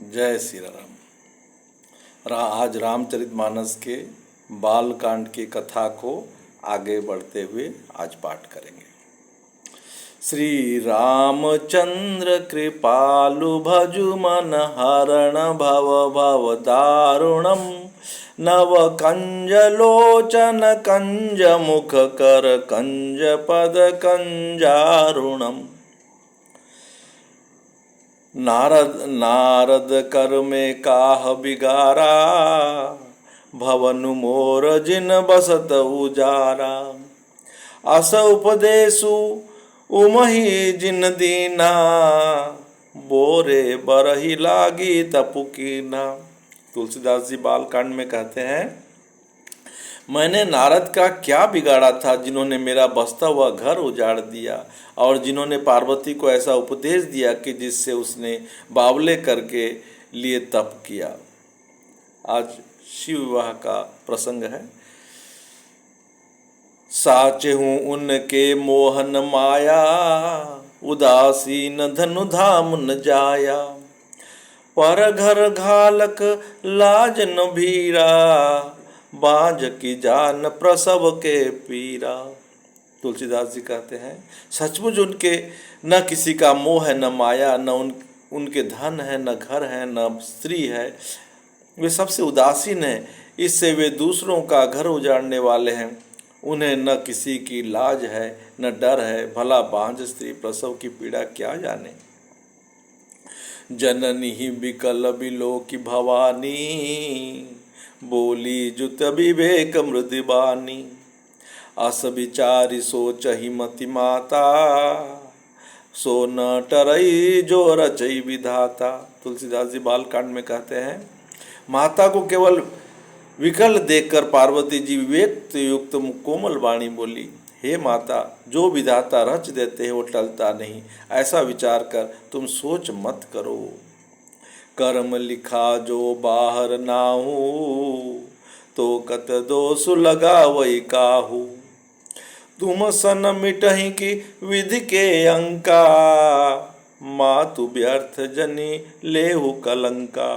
जय श्री आज रामचरितमानस के बालकांड की कथा को आगे बढ़ते हुए आज पाठ करेंगे। श्री रामचंद्र कृपालु भजु मन हरण भव भव दारुणम नव कंज लोचन कंज मुख कर कंज पद कंजारुणम। नारद कर में काह बिगारा भवनु मोर जिन बसत उजारा। अस उपदेशु उमहि जिन दीना बोरे बरही लागी तपुकीना। तुलसीदास जी बालकांड में कहते हैं, मैंने नारद का क्या बिगाड़ा था जिन्होंने मेरा बसता हुआ घर उजाड़ दिया और जिन्होंने पार्वती को ऐसा उपदेश दिया कि जिससे उसने बावले करके लिए तप किया। आज शिव विवाह का प्रसंग है। साचे हूँ उनके मोहन माया उदासीन धनु धाम न जाया। पर घर घालक लाज न भीरा बाज की जान प्रसव के पीरा। तुलसीदास जी कहते हैं, सचमुच उनके न किसी का मोह है, न माया, न उनके धन है, न घर है, न स्त्री है। वे सबसे उदासीन हैं, इससे वे दूसरों का घर उजाड़ने वाले हैं। उन्हें न किसी की लाज है, न डर है। भला बांझ स्त्री प्रसव की पीड़ा क्या जाने। जननी ही बिकल बिलो की भवानी बोली जुत विवेक मृदुबानी। अस विचारी सोचहि मति माता सो न टरई जो रचई विधाता। तुलसीदास जी बालकांड में कहते हैं, माता को केवल विकल देखकर पार्वती जी विवेक युक्त कोमल वाणी बोली, हे माता, जो विधाता रच देते हैं वो टलता नहीं। ऐसा विचार कर तुम सोच मत करो। कर्म लिखा जो बाहर नाहू तो कत दोष लगा वही काहू। तुम सन मिटहि की विधि के अंका मातु व्यर्थ जनी लेहु कलंका।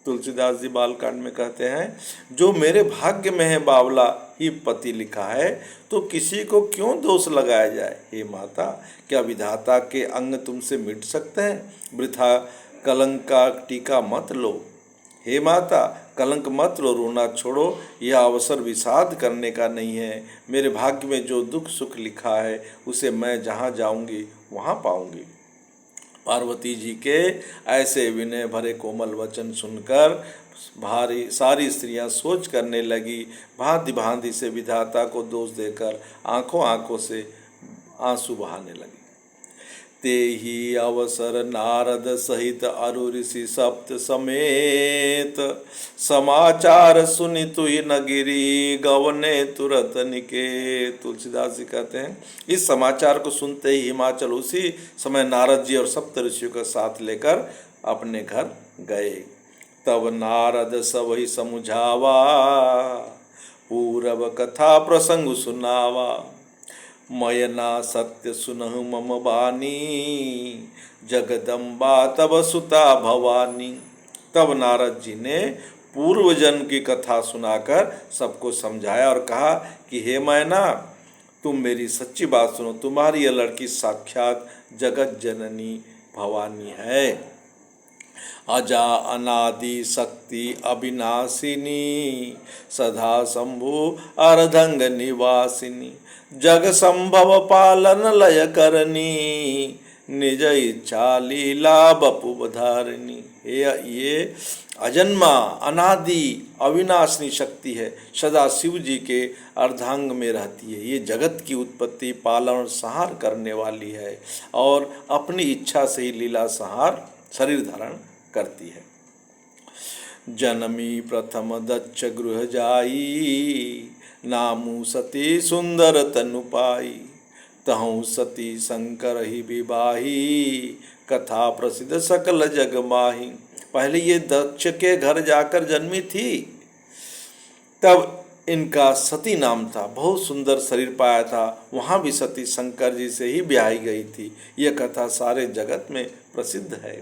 तुलसीदास जी बालकांड में कहते हैं, जो मेरे भाग्य में है बावला ही पति लिखा है तो किसी को क्यों दोष लगाया जाए। हे माता, क्या विधाता के अंग तुमसे मिट सकते हैं? वृथा कलंक का टीका मत लो। हे माता, कलंक मत लो, रोना छोड़ो। यह अवसर विषाद करने का नहीं है। मेरे भाग्य में जो दुख सुख लिखा है उसे मैं जहाँ जाऊंगी वहाँ पाऊंगी। पार्वती जी के ऐसे विनय भरे कोमल वचन सुनकर सारी स्त्रियां सोच करने लगी। भांति भांति से विधाता को दोष देकर आंखों से आंसू बहाने लगी। ते ही अवसर नारद सहित अरु ऋषि सप्त समेत समाचार सुनि तुहि नगिरी गवने तुरत निकेत। तुलसीदास जी कहते हैं, इस समाचार को सुनते ही हिमाचल उसी समय नारद जी और सप्त ऋषियों का साथ लेकर अपने घर गए। तब नारद सबहि समुझावा पूरब कथा प्रसंग सुनावा। मयना सत्य सुनहु मम बानी जगदम्बा तब सुता भवानी। तब नारद जी ने पूर्व जन्म की कथा सुनाकर सबको समझाया और कहा कि हे मैना, तुम मेरी सच्ची बात सुनो। तुम्हारी यह लड़की साक्षात जगत जननी भवानी है। अजा अनादि शक्ति अविनाशिनी सदा शंभु अर्धंग निवासिनी। जग संभव पालन लय करनी निज इच्छा लीला बपु धारिणी। ये अजन्मा अनादि अविनाशिनी शक्ति है, सदा शिव जी के अर्धांग में रहती है। ये जगत की उत्पत्ति पालन और संहार करने वाली है और अपनी इच्छा से ही लीला संहार शरीर धारण करती है। जनमी प्रथम दक्ष गृह जाई नामू सती सुंदर तनु पाई। तहु सती शंकर ही विवाही कथा प्रसिद्ध सकल जग माही। पहले ये दक्ष के घर जाकर जन्मी थी, तब इनका सती नाम था। बहुत सुंदर शरीर पाया था। वहाँ भी सती शंकर जी से ही ब्याही गई थी। यह कथा सारे जगत में प्रसिद्ध है।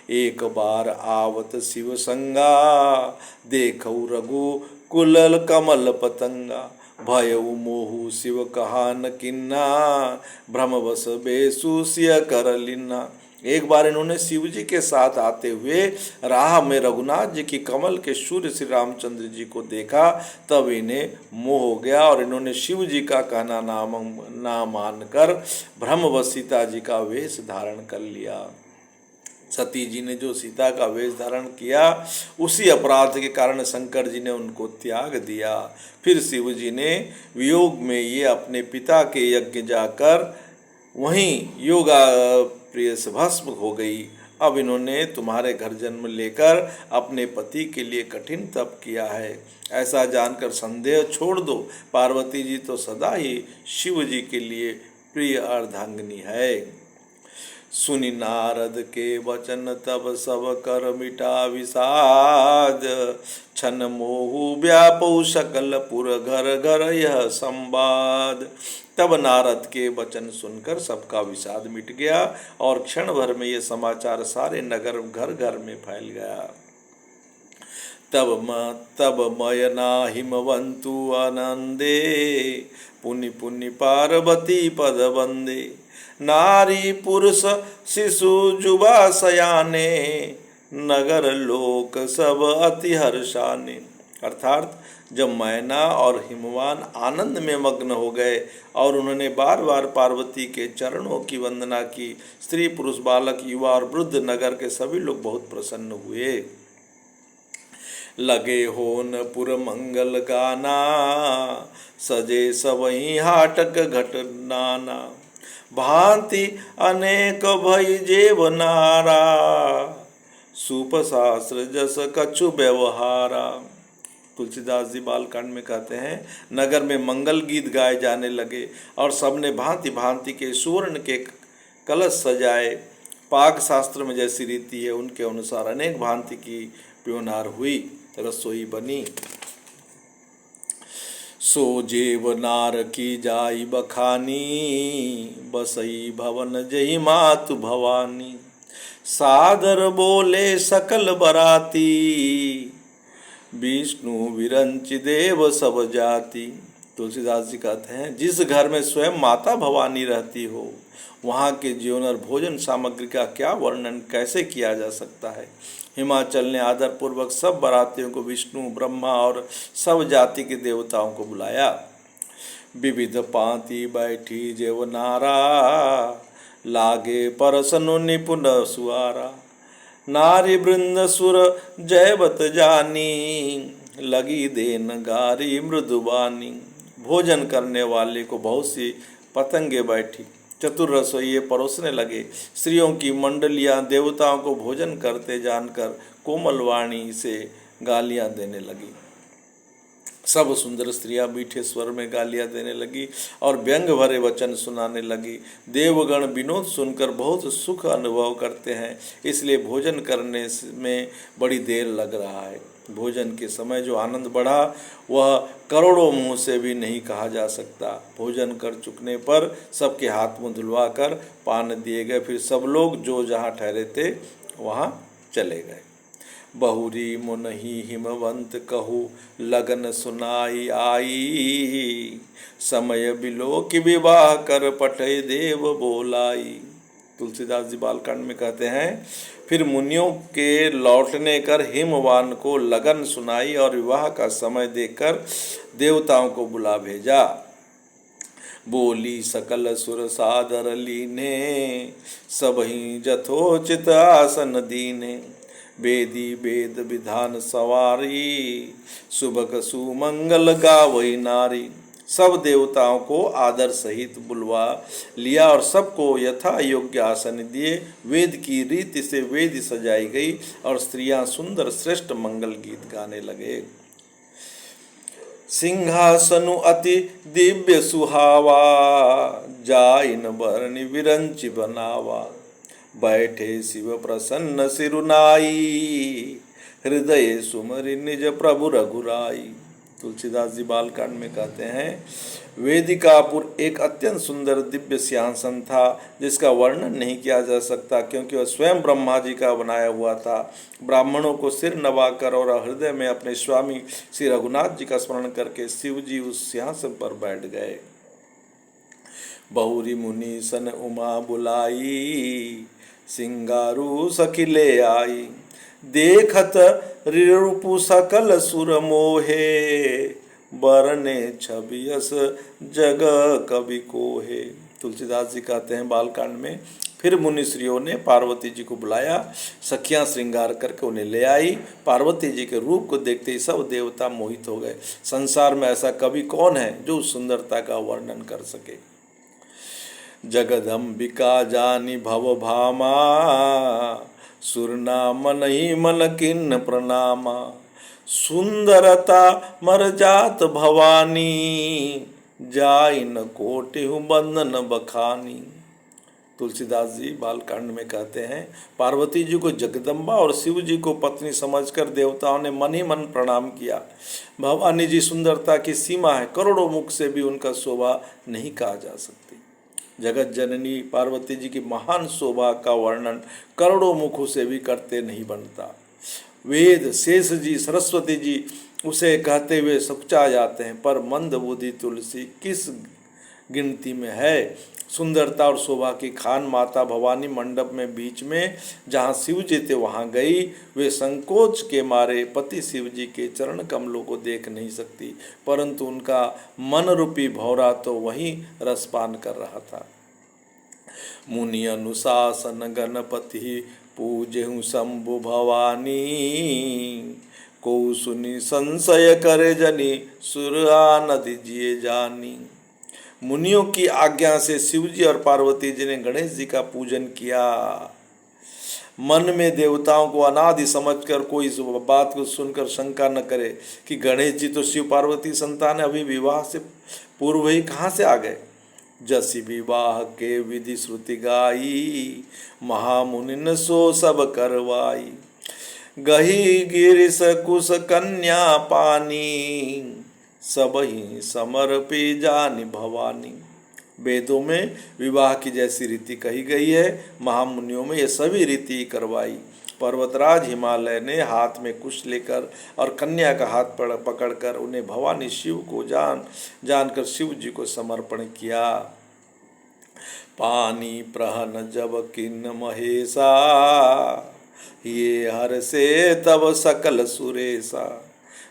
एक बार आवत शिव संगा, देखऊ रघु कुलल कमल पतंगा। भयउ मोहु शिव कहा न किन्ना, भ्रमवश बेसु सिय कर लिन्ना। एक बार इन्होंने शिव जी के साथ आते हुए राह में रघुनाथ जी की कमल के सूर्य श्री रामचंद्र जी को देखा, तब इन्हें मोह हो गया और इन्होंने शिव जी का कहना ना मानकर भ्रमवश सीता जी का वेश धारण कर लिया। सती जी ने जो सीता का वेश धारण किया, उसी अपराध के कारण शंकर जी ने उनको त्याग दिया। फिर शिव जी ने वियोग में ये अपने पिता के यज्ञ जाकर वहीं योगा प्रिय से भस्म हो गई। अब इन्होंने तुम्हारे घर जन्म लेकर अपने पति के लिए कठिन तप किया है, ऐसा जानकर संदेह छोड़ दो। पार्वती जी तो सदा ही शिव जी के लिए प्रिय अर्धांगिनी है। सुनि नारद के वचन तब सब कर मिटा विषाद, छन मोहु व्यापौ सकल पुर घर घर यह संवाद। तब नारद के वचन सुनकर सबका विषाद मिट गया और क्षण भर में ये समाचार सारे नगर घर घर में फैल गया। तब मयना हिमवंतु आनंदे, पुनि पुनि पार्वती पद वंदे। नारी पुरुष शिशु जुबा सयाने, नगर लोक सब अति हर्षाने। अर्थात जब मैना और हिमवान आनंद में मग्न हो गए और उन्होंने बार बार पार्वती के चरणों की वंदना की, स्त्री पुरुष बालक युवा और वृद्ध नगर के सभी लोग बहुत प्रसन्न हुए। लगे होन पुर मंगल गाना, सजे सबही हाटक घट नाना। भांति अनेक भई जेव नारा, सूप शास्त्र जस कछु व्यवहारा। तुलसीदास जी बालकांड में कहते हैं, नगर में मंगल गीत गाए जाने लगे और सबने भांति भांति के सुवर्ण के कलश सजाए। पाक शास्त्र में जैसी रीति है उनके अनुसार अनेक भांति की प्योनार हुई, रसोई बनी। सो जेव नार की जाई बखानी, बसई भवन जही मातु भवानी। सादर बोले सकल बराती, विष्णु विरंच देव सब जाति। तुलसीदास जी कहते हैं, जिस घर में स्वयं माता भवानी रहती हो, वहाँ के जीवन और भोजन सामग्री का क्या वर्णन कैसे किया जा सकता है। हिमाचल ने आदरपूर्वक सब बारातियों को विष्णु ब्रह्मा और सब जाति के देवताओं को बुलाया। विविध पांति बैठी जेव नारा, लागे परसनु निपुण सुआरा। नारी वृंद सुर जयवत जानी, लगी देन गारी मृदुबानी। भोजन करने वाले को बहुत सी पतंगे बैठी, चतुर रसोइये परोसने लगे। स्त्रियों की मंडलियां देवताओं को भोजन करते जानकर कोमल वाणी से गालियां देने लगी। सब सुंदर स्त्रियां मीठे स्वर में गालियां देने लगी और व्यंग भरे वचन सुनाने लगी। देवगण विनोद सुनकर बहुत सुख अनुभव करते हैं, इसलिए भोजन करने में बड़ी देर लग रहा है। भोजन के समय जो आनंद बढ़ा वह करोड़ों मुंह से भी नहीं कहा जा सकता। भोजन कर चुकने पर सबके हाथ मुंह धुलवा कर पान दिए गए। फिर सब लोग जो जहाँ ठहरे थे वहाँ चले गए। बहुरी मुनहि हिमवंत कहू, लगन सुनाई आई। समय बिलो की विवाह कर पठे देव बोलाई। तुलसीदास जी बालकांड में कहते हैं, फिर मुनियों के लौटने कर हिमवान को लगन सुनाई और विवाह का समय देकर देवताओं को बुला भेजा। बोली सकल सुर सादर लीने, सबही जथोचित आसन दीने। वेदी वेद विधान सवारी, सुबह सुमंगल गावई नारी। सब देवताओं को आदर सहित बुलवा लिया और सबको यथा योग्य आसन दिए। वेद की रीति से वेदी सजाई गई और स्त्रियां सुंदर श्रेष्ठ मंगल गीत गाने लगे। सिंहासनु अति दिव्य सुहावा, जाइन बरनि विरंचि बनावा। बैठे शिव प्रसन्न सिरुनाई, हृदय सुमरि निज प्रभु रघुराई। तुलसीदास जी बालकांड में कहते हैं, वेदिकापुर एक अत्यंत सुंदर दिव्य सिंहासन था जिसका वर्णन नहीं किया जा सकता, क्योंकि वह स्वयं ब्रह्मा जी का बनाया हुआ था। ब्राह्मणों को सिर नवाकर और हृदय में अपने स्वामी श्री रघुनाथ जी का स्मरण करके शिव जी उस सिंहासन पर बैठ गए। बहुरी मुनि सन उमा बुलाई, सिंगारू सखिले आई, देखत रिरूपु सकल सुर मोहे, बरने छबियस जग कवि कोहे। तुलसीदास जी कहते हैं बालकांड में, फिर मुनिश्रियों ने पार्वती जी को बुलाया, सखियां श्रृंगार करके उन्हें ले आई। पार्वती जी के रूप को देखते ही सब देवता मोहित हो गए। संसार में ऐसा कवि कौन है जो उस सुंदरता का वर्णन कर सके। जगदम्बिका जानी भव भामा, सुरना मन ही मन किन्न प्रणामा, सुंदरता मर जात भवानी, जाई न कोटि बंधन बखानी। तुलसीदास जी बालकांड में कहते हैं, पार्वती जी को जगदम्बा और शिव जी को पत्नी समझकर देवताओं ने मन ही मन प्रणाम किया। भवानी जी सुंदरता की सीमा है, करोड़ों मुख से भी उनका शोभा नहीं कहा जा सकती। जगत जननी पार्वती जी की महान शोभा का वर्णन करोड़ों मुखों से भी करते नहीं बनता। वेद, शेष जी, सरस्वती जी उसे कहते हुए सकुचा जाते हैं, पर मंद बुद्धि तुलसी किस गिनती में है। सुंदरता और शोभा की खान माता भवानी मंडप में बीच में जहाँ शिव जी थे वहाँ गई। वे संकोच के मारे पति शिव जी के चरण कमलों को देख नहीं सकती, परंतु उनका मन रूपी भौरा तो वहीं रसपान कर रहा था। मुनि अनुशासन गणपति पूजेहु शंभु भवानी, को सुनी संशय करे जनी सुर आनदि जिए जानी। मुनियों की आज्ञा से शिवजी और पार्वती जी ने गणेश जी का पूजन किया। मन में देवताओं को अनादि समझकर कोई इस बात को सुनकर शंका न करे कि गणेश जी तो शिव पार्वती संतान है, अभी विवाह से पूर्व ही कहाँ से आ गए। जसी विवाह के विधि श्रुति गाई, महामुनि न सो सब करवाई, गही गिरिश कुश कन्या पानी, सब ही समर्पी जानी भवानी। वेदों में विवाह की जैसी रीति कही गई है, महामुनियों में ये सभी रीति करवाई। पर्वतराज हिमालय ने हाथ में कुश लेकर और कन्या का हाथ पकड़कर उन्हें भवानी शिव को जानकर शिव जी को समर्पण किया। पानी प्रहन जब किन्न महेशा, ये हर से तब सकल सुरेशा,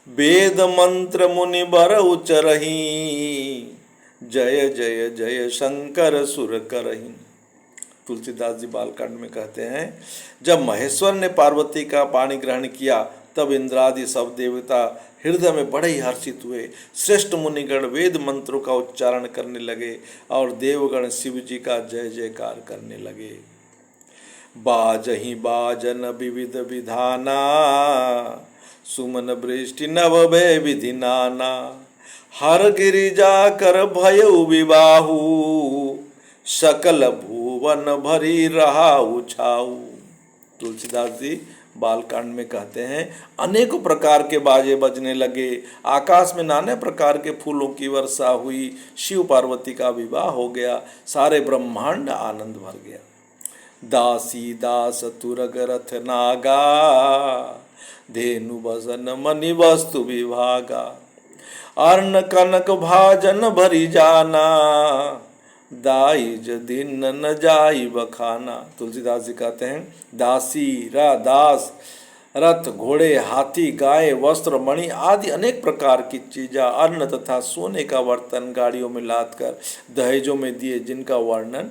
वेद मंत्र मुनि बर उचरही, जय जय जय शंकर सुर करही। तुलसीदास जी बालकांड में कहते हैं, जब महेश्वर ने पार्वती का पाणी ग्रहण किया तब इंद्रादि सब देवता हृदय में बड़े ही हर्षित हुए। श्रेष्ठ मुनिगण वेद मंत्रों का उच्चारण करने लगे और देवगण शिव जी का जय जयकार करने लगे। बाजही बाजन विविध विधाना, सुमन वृष्टि नव भय विधि नाना, हर गिरिजा कर भयउ विबाहु, सकल भुवन भरी रहा उछाऊ। तुलसीदास जी बालकांड में कहते हैं, अनेकों प्रकार के बाजे बजने लगे, आकाश में नाना प्रकार के फूलों की वर्षा हुई, शिव पार्वती का विवाह हो गया, सारे ब्रह्मांड आनंद भर गया। दासी दास तुरग रथ नागा, धेनु बसन मणि वस्तु विभागा, अर्ण कनक भाजन भरी जाना, दाई दिन न जाई बखाना। तुलसीदास जी कहते हैं, दासी दास, रथ, घोड़े, हाथी, गाय, वस्त्र, मणि आदि अनेक प्रकार की चीजें, अन्न तथा सोने का बर्तन गाड़ियों में लाद कर दहेजों में दिए, जिनका वर्णन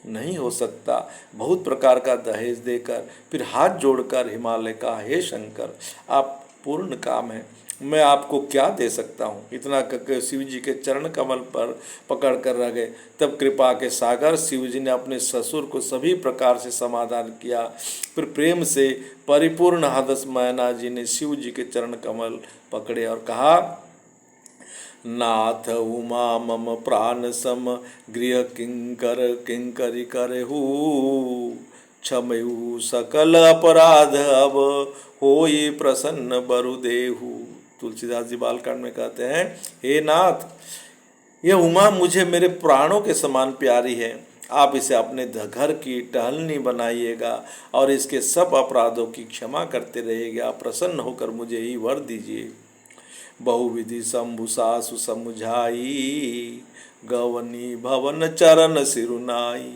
नहीं हो सकता। बहुत प्रकार का दहेज देकर फिर हाथ जोड़कर हिमालय का, हे शंकर आप पूर्ण काम है, मैं आपको क्या दे सकता हूँ। इतना कहकर शिव जी के चरण कमल पर पकड़ कर रह गए। तब कृपा के सागर शिव जी ने अपने ससुर को सभी प्रकार से समाधान किया। फिर प्रेम से परिपूर्ण हदस मैना जी ने शिव जी के चरण कमल पकड़े और कहा, नाथ उमा मम प्राण सम, गृह किंकर किंकरी करहु, क्षमयु सकल अपराध अब, होई प्रसन्न बरु देहु। तुलसीदास जी बालकांड में कहते हैं, हे नाथ, यह उमा मुझे मेरे प्राणों के समान प्यारी है। आप इसे अपने घर की टहलनी बनाइएगा और इसके सब अपराधों की क्षमा करते रहिएगा। प्रसन्न होकर मुझे ही वर दीजिए। बहुविधि शंभु सासु समुझाई, गवनी भवन चरण सिरुनाई।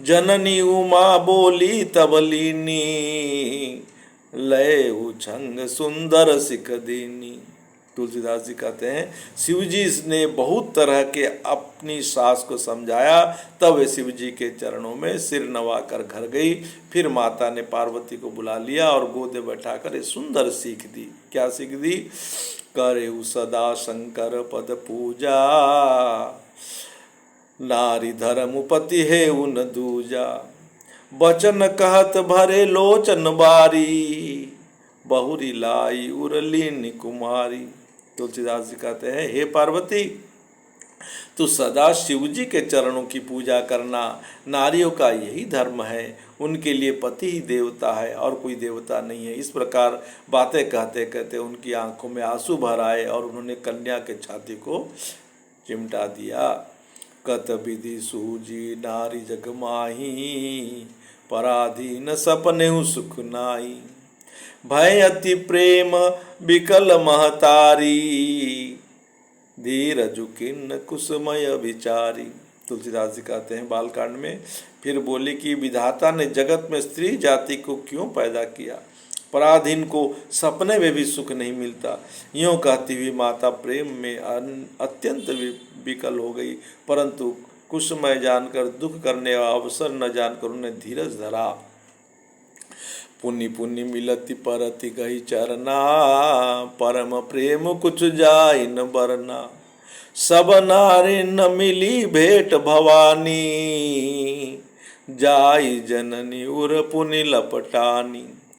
जननी उमा बोली तब लीनी, लय उछंग सुंदर सिख दीनी। तुलसीदास जी कहते हैं, शिव जी ने बहुत तरह के अपनी सास को समझाया, तब वे शिव जी के चरणों में सिर नवाकर घर गई। फिर माता ने पार्वती को बुला लिया और गोदे बैठाकर एक सुंदर सीख दी। क्या सीख दी? करे सदा शंकर पद पूजा, नारी धर्म पति है उन दूजा। बचन कहत भरे लोचन बारी, बहुरी लाई उरलीन कुमारी। तुलसीदास जी कहते हैं, हे पार्वती, तू सदा शिव जी के चरणों की पूजा करना। नारियों का यही धर्म है, उनके लिए पति ही देवता है और कोई देवता नहीं है। इस प्रकार बातें कहते कहते उनकी आंखों में आंसू भर आए और उन्होंने कन्या के छाती को चिमटा दिया। कत विधि सूजी नारी जग माही, पराधीन सपने सुख नाई। भय अति प्रेम विकल महतारी, धीरज किन्न कुसमय विचारी। तुलसीदास जी कहते हैं बालकांड में, फिर बोले कि विधाता ने जगत में स्त्री जाति को क्यों पैदा किया? पराधीन को सपने में भी सुख नहीं मिलता। यूँ कहती हुई माता प्रेम में अत्यंत विकल हो गई, परंतु कुसमय जानकर, दुख करने का अवसर न जानकर उन्हें धीरज धरा। पुनि पुनि मिलति परति गई चरना, परम प्रेम कुछ जाय न बरना। सब नारी न मिली भेंट भवानी, जाई जननी उर पुनि लपटानी।